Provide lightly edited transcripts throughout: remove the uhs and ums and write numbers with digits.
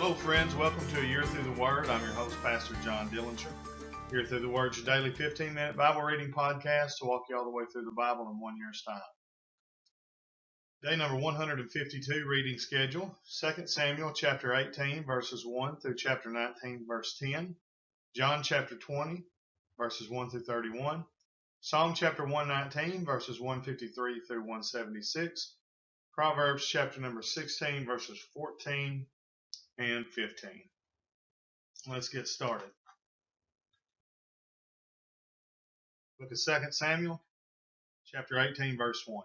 Hello friends, welcome to A Year Through the Word. I'm your host, Pastor John Dillinger. Year Through the Word, your daily 15-minute Bible reading podcast to walk you all the way through the Bible in 1 year's time. Day number 152 reading schedule, 2 Samuel chapter 18 verses 1 through chapter 19 verse 10, John chapter 20 verses 1 through 31, Psalm chapter 119 verses 153 through 176, Proverbs chapter number 16 verses 14 and 15. Let's get started. Book of 2 Samuel, chapter 18, verse 1.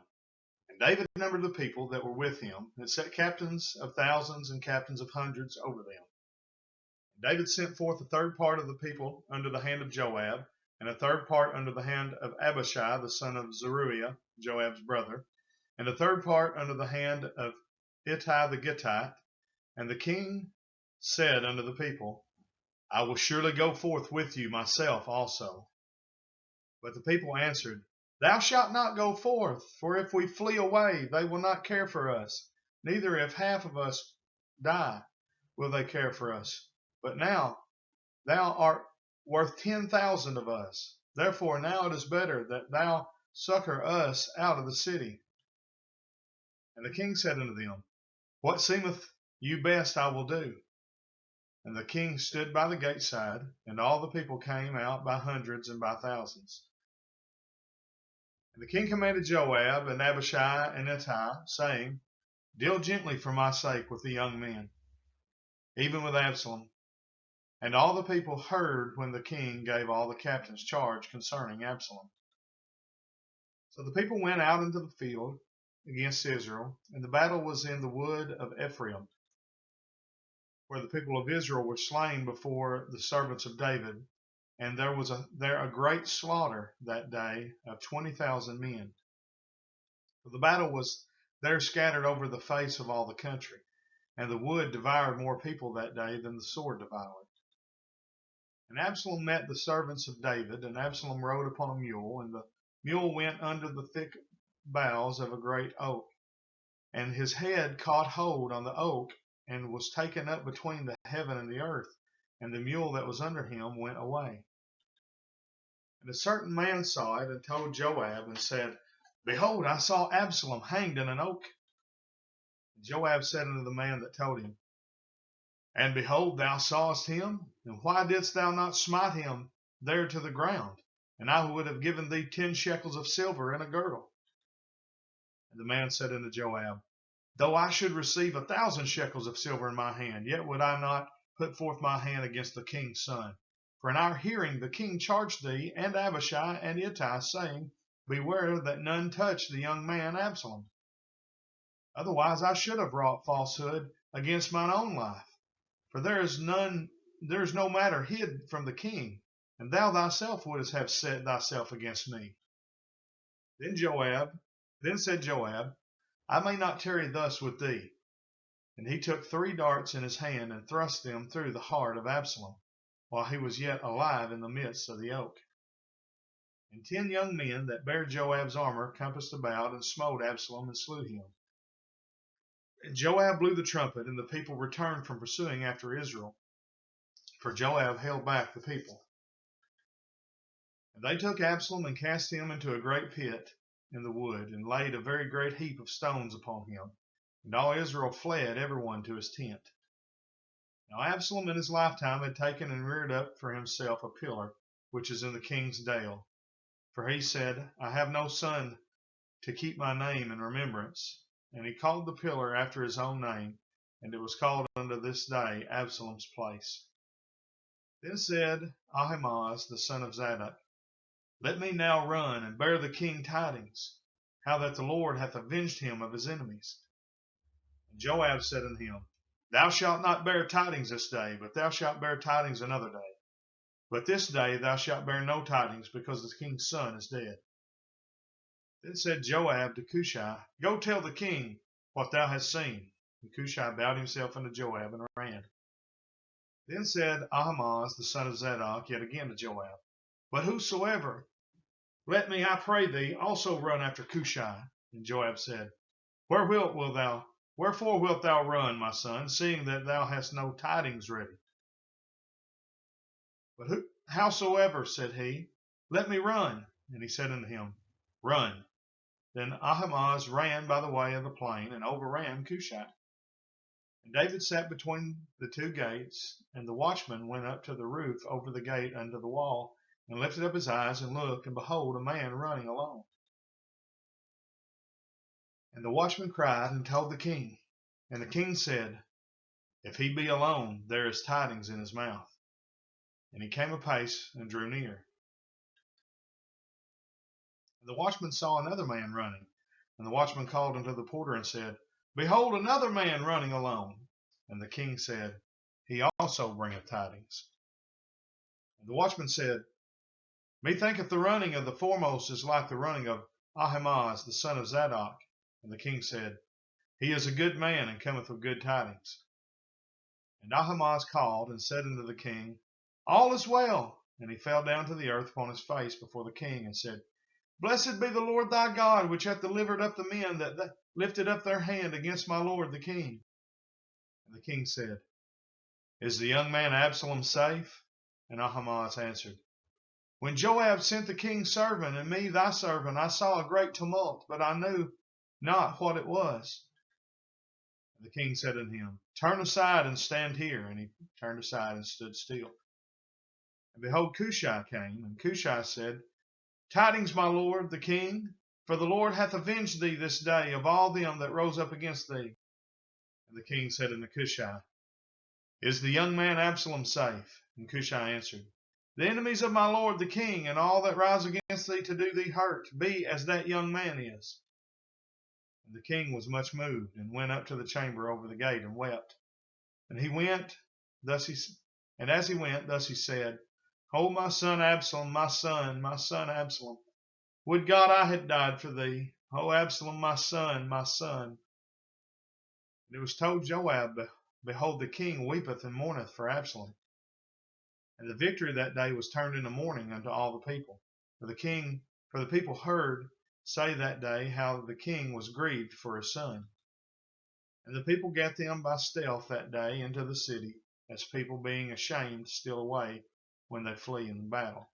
And David numbered the people that were with him, and set captains of thousands and captains of hundreds over them. And David sent forth a third part of the people under the hand of Joab, and a third part under the hand of Abishai, the son of Zeruiah, Joab's brother, and a third part under the hand of Ittai the Gittite. And the king said unto the people, I will surely go forth with you myself also. But the people answered, Thou shalt not go forth, for if we flee away, they will not care for us. Neither if half of us die, will they care for us. But now thou art worth 10,000 of us. Therefore now it is better that thou succor us out of the city. And the king said unto them, What seemeth you best I will do. And the king stood by the gate side, and all the people came out by hundreds and by thousands. And the king commanded Joab and Abishai and Ittai, saying, Deal gently for my sake with the young men, even with Absalom. And all the people heard when the king gave all the captains charge concerning Absalom. So the people went out into the field against Israel, and the battle was in the wood of Ephraim, where the people of Israel were slain before the servants of David. And there was there a great slaughter that day of 20,000 men. For the battle was there scattered over the face of all the country, and the wood devoured more people that day than the sword devoured. And Absalom met the servants of David, and Absalom rode upon a mule, and the mule went under the thick boughs of a great oak. And his head caught hold on the oak, and was taken up between the heaven and the earth, and the mule that was under him went away. And a certain man saw it, and told Joab, and said, Behold, I saw Absalom hanged in an oak. And Joab said unto the man that told him, And behold, thou sawest him, and why didst thou not smite him there to the ground? And I would have given thee 10 shekels of silver and a girdle. And the man said unto Joab, Though I should receive 1,000 shekels of silver in my hand, yet would I not put forth my hand against the king's son. For in our hearing the king charged thee and Abishai and Ittai, saying, Beware that none touch the young man Absalom. Otherwise I should have wrought falsehood against mine own life. For there is no matter hid from the king, and thou thyself wouldst have set thyself against me. Then said Joab, I may not tarry thus with thee. And he took 3 darts in his hand, and thrust them through the heart of Absalom, while he was yet alive in the midst of the oak. And 10 young men that bare Joab's armor compassed about, and smote Absalom, and slew him. And Joab blew the trumpet, and the people returned from pursuing after Israel, for Joab held back the people. And they took Absalom, and cast him into a great pit in the wood, and laid a very great heap of stones upon him. And all Israel fled, every one to his tent. Now Absalom in his lifetime had taken and reared up for himself a pillar, which is in the king's dale. For he said, I have no son to keep my name in remembrance. And he called the pillar after his own name, and it was called unto this day Absalom's place. Then said Ahimaaz the son of Zadok, Let me now run and bear the king tidings, how that the Lord hath avenged him of his enemies. And Joab said unto him, Thou shalt not bear tidings this day, but thou shalt bear tidings another day. But this day thou shalt bear no tidings, because the king's son is dead. Then said Joab to Cushai, Go tell the king what thou hast seen. And Cushai bowed himself unto Joab, and ran. Then said Ahimaaz the son of Zadok yet again to Joab, But whosoever, let me, I pray thee, also run after Cushai. And Joab said, Where wilt thou Wherefore wilt thou run, my son, seeing that thou hast no tidings ready? But howsoever, said he, let me run. And he said unto him, Run. Then Ahimaaz ran by the way of the plain, and overran Cushite. And David sat between the two gates, and the watchman went up to the roof over the gate unto the wall, and lifted up his eyes, and looked, and behold, a man running alone. And the watchman cried, and told the king. And the king said, If he be alone, there is tidings in his mouth. And he came apace, and drew near. And the watchman saw another man running. And the watchman called unto the porter, and said, Behold, another man running alone. And the king said, He also bringeth tidings. And the watchman said, Methinketh the running of the foremost is like the running of Ahimaaz the son of Zadok. And the king said, He is a good man, and cometh with good tidings. And Ahimaaz called, and said unto the king, All is well. And he fell down to the earth upon his face before the king, and said, Blessed be the Lord thy God, which hath delivered up the men that lifted up their hand against my lord the king. And the king said, Is the young man Absalom safe? And Ahimaaz answered, When Joab sent the king's servant and me thy servant, I saw a great tumult, but I knew not what it was. And the king said unto him, Turn aside and stand here. And he turned aside and stood still. And behold, Cushai came, and Cushai said, Tidings, my lord, the king, for the Lord hath avenged thee this day of all them that rose up against thee. And the king said unto Cushai, Is the young man Absalom safe? And Cushai answered, The enemies of my lord the king, and all that rise against thee to do thee hurt, be as that young man is. And the king was much moved, and went up to the chamber over the gate, and wept. And as he went, thus he said, O my son Absalom, my son Absalom, would God I had died for thee. O Absalom, my son, my son. And it was told Joab, Behold, the king weepeth and mourneth for Absalom. And the victory that day was turned into mourning unto all the people. For the people heard say that day how the king was grieved for his son. And the people gat them by stealth that day into the city, as people being ashamed steal away when they flee in battle.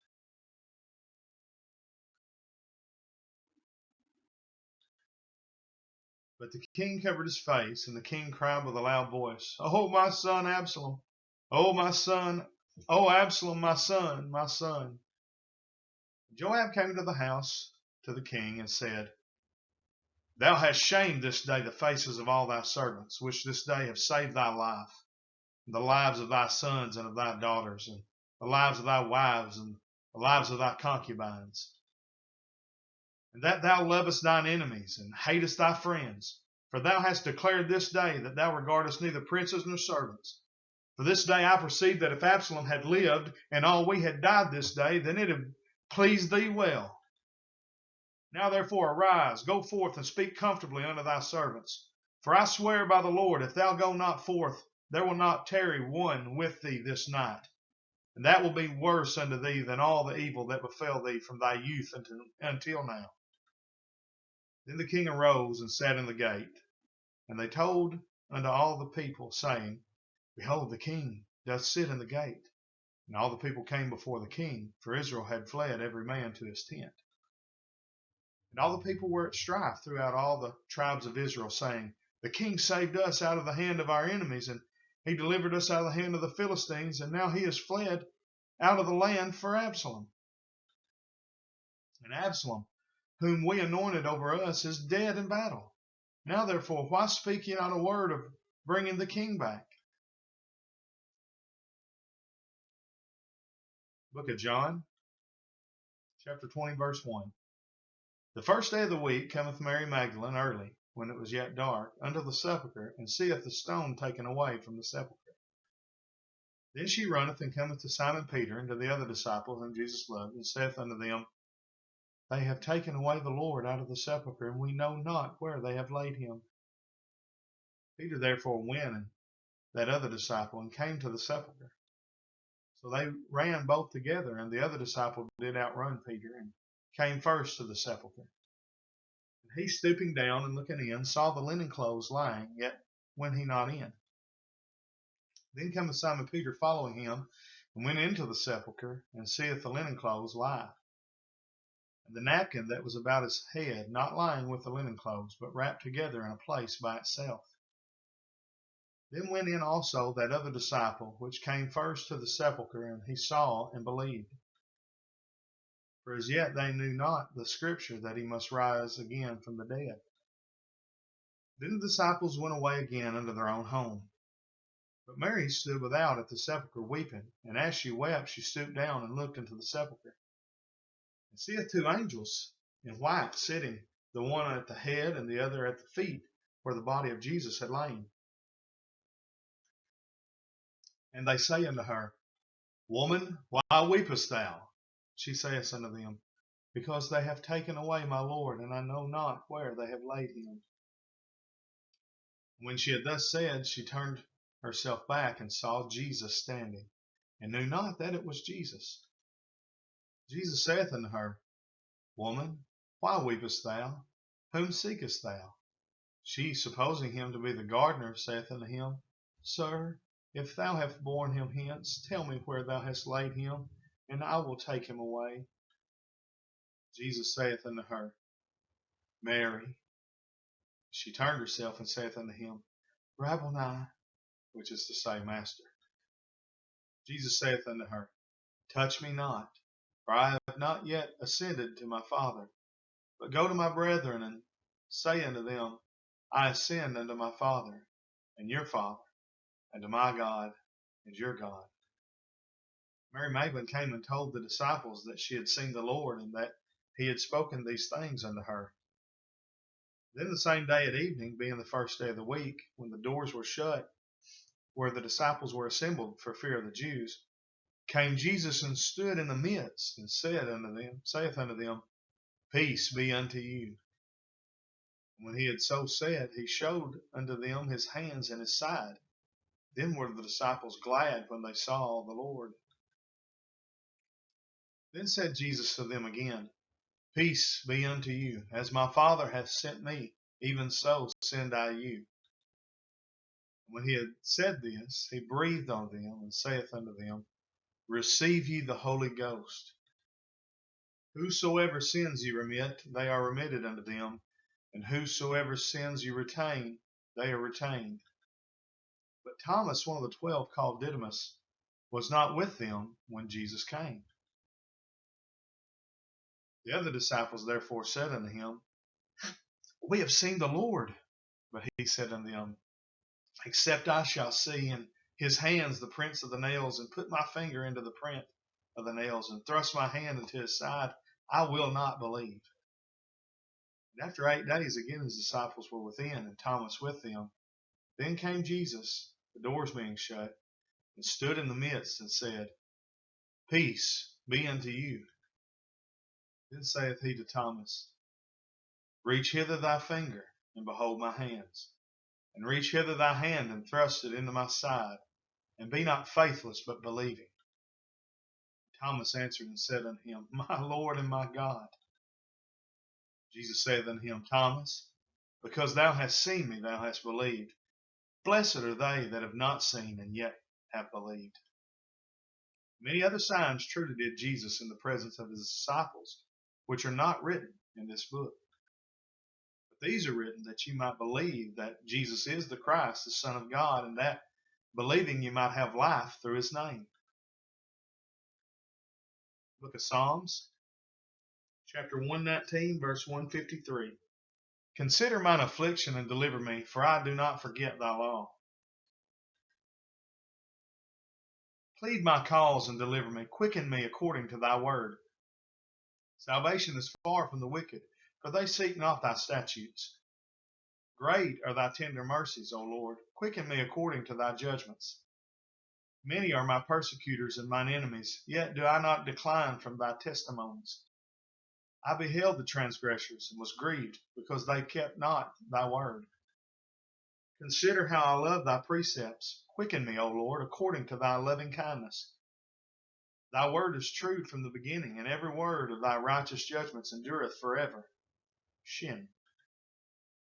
But the king covered his face, and the king cried with a loud voice, O my son Absalom, O my son, O Absalom, my son, my son. Joab came into the house to the king and said, Thou hast shamed this day the faces of all thy servants, which this day have saved thy life, and the lives of thy sons and of thy daughters, and the lives of thy wives, and the lives of thy concubines. And that thou lovest thine enemies, and hatest thy friends. For thou hast declared this day that thou regardest neither princes nor servants. For this day I perceive that if Absalom had lived, and all we had died this day, then it had pleased thee well. Now therefore arise, go forth, and speak comfortably unto thy servants. For I swear by the Lord, if thou go not forth, there will not tarry one with thee this night. And that will be worse unto thee than all the evil that befell thee from thy youth until now. Then the king arose and sat in the gate. And they told unto all the people, saying, Behold, the king doth sit in the gate. And all the people came before the king, for Israel had fled every man to his tent. And all the people were at strife throughout all the tribes of Israel, saying, The king saved us out of the hand of our enemies, and he delivered us out of the hand of the Philistines, and now he has fled out of the land for Absalom. And Absalom, whom we anointed over us, is dead in battle. Now therefore, why speak ye not a word of bringing the king back? Book of John, chapter 20, verse 1. The first day of the week cometh Mary Magdalene early, when it was yet dark, unto the sepulchre, and seeth the stone taken away from the sepulchre. Then she runneth and cometh to Simon Peter and to the other disciple whom Jesus loved, and saith unto them, They have taken away the Lord out of the sepulchre, and we know not where they have laid him. Peter therefore went, and that other disciple, and came to the sepulchre. So they ran both together, and the other disciple did outrun Peter, and came first to the sepulchre. He, stooping down and looking in, saw the linen clothes lying, yet went he not in. Then cometh Simon Peter following him, and went into the sepulchre, and seeth the linen clothes lie, and the napkin that was about his head, not lying with the linen clothes, but wrapped together in a place by itself. Then went in also that other disciple, which came first to the sepulchre, and he saw and believed. For as yet they knew not the scripture that he must rise again from the dead. Then the disciples went away again unto their own home. But Mary stood without at the sepulchre weeping, and as she wept, she stooped down and looked into the sepulchre, and seeth two angels in white sitting, the one at the head and the other at the feet, where the body of Jesus had lain. And they say unto her, Woman, why weepest thou? She saith unto them, Because they have taken away my Lord, and I know not where they have laid him. When she had thus said, she turned herself back and saw Jesus standing, and knew not that it was Jesus. Jesus saith unto her, Woman, why weepest thou? Whom seekest thou? She, supposing him to be the gardener, saith unto him, Sir, if thou have borne him hence, tell me where thou hast laid him, and I will take him away. Jesus saith unto her, Mary. She turned herself and saith unto him, Rabboni, which is to say, Master. Jesus saith unto her, Touch me not, for I have not yet ascended to my Father, but go to my brethren, and say unto them, I ascend unto my Father, and your Father, and to my God, and your God. Mary Magdalene came and told the disciples that she had seen the Lord, and that he had spoken these things unto her. Then the same day at evening, being the first day of the week, when the doors were shut, where the disciples were assembled for fear of the Jews, came Jesus and stood in the midst, and saith unto them, Peace be unto you. And when he had so said, he showed unto them his hands and his side. Then were the disciples glad when they saw the Lord. Then said Jesus to them again, Peace be unto you. As my Father hath sent me, even so send I you. When he had said this, he breathed on them, and saith unto them, Receive ye the Holy Ghost. Whosoever sins ye remit, they are remitted unto them, and whosoever sins ye retain, they are retained. But Thomas, one of the 12, called Didymus, was not with them when Jesus came. The other disciples therefore said unto him, We have seen the Lord. But he said unto them, Except I shall see in his hands the prints of the nails, and put my finger into the print of the nails, and thrust my hand into his side, I will not believe. And after 8 days again his disciples were within, and Thomas with them. Then came Jesus, the doors being shut, and stood in the midst, and said, Peace be unto you. Then saith he to Thomas, Reach hither thy finger, and behold my hands, and reach hither thy hand, and thrust it into my side, and be not faithless, but believing. Thomas answered and said unto him, My Lord and my God. Jesus saith unto him, Thomas, because thou hast seen me, thou hast believed. Blessed are they that have not seen, and yet have believed. Many other signs truly did Jesus in the presence of his disciples, which are not written in this book. But these are written that you might believe that Jesus is the Christ, the Son of God, and that, believing, you might have life through his name. Book of Psalms, chapter 119, verse 153. Consider mine affliction and deliver me, for I do not forget thy law. Plead my cause and deliver me. Quicken me according to thy word. Salvation is far from the wicked, for they seek not thy statutes. Great are thy tender mercies, O Lord. Quicken me according to thy judgments. Many are my persecutors and mine enemies, yet do I not decline from thy testimonies. I beheld the transgressors and was grieved, because they kept not thy word. Consider how I love thy precepts. Quicken me, O Lord, according to thy loving kindness. Thy word is true from the beginning, and every word of thy righteous judgments endureth forever. Shin.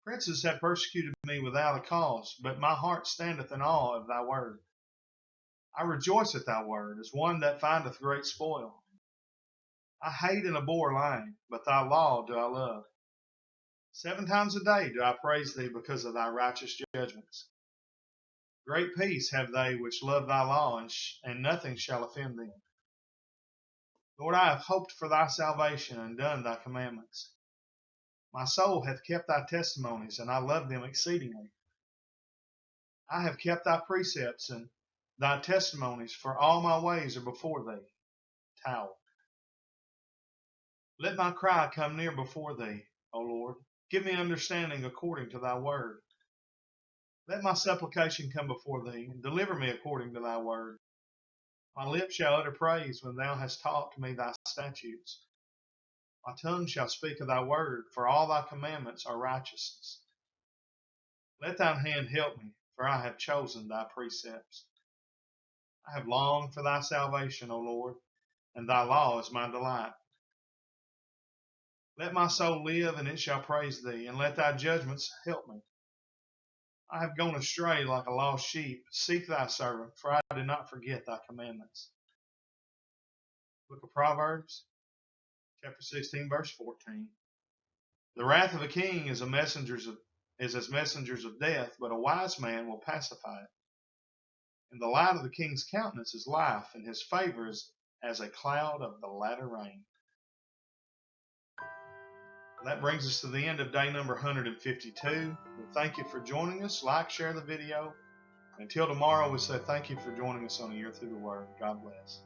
Princes have persecuted me without a cause, but my heart standeth in awe of thy word. I rejoice at thy word, as one that findeth great spoil. I hate and abhor lying, but thy law do I love. 7 times a day do I praise thee because of thy righteous judgments. Great peace have they which love thy law, and nothing shall offend them. Lord, I have hoped for thy salvation and done thy commandments. My soul hath kept thy testimonies, and I love them exceedingly. I have kept thy precepts and thy testimonies, for all my ways are before thee. Towel. Let my cry come near before thee, O Lord. Give me understanding according to thy word. Let my supplication come before thee, and deliver me according to thy word. My lips shall utter praise when thou hast taught me thy statutes. My tongue shall speak of thy word, for all thy commandments are righteousness. Let thine hand help me, for I have chosen thy precepts. I have longed for thy salvation, O Lord, and thy law is my delight. Let my soul live, and it shall praise thee, and let thy judgments help me. I have gone astray like a lost sheep. Seek thy servant, for I do not forget thy commandments. Book of Proverbs, chapter 16, verse 14. The wrath of a king is as messengers of death, but a wise man will pacify it. And the light of the king's countenance is life, and his favor is as a cloud of the latter rain. That brings us to the end of day number 152. We thank you for joining us. Like, share the video. Until tomorrow, we say thank you for joining us on A Year Through the Word. God bless.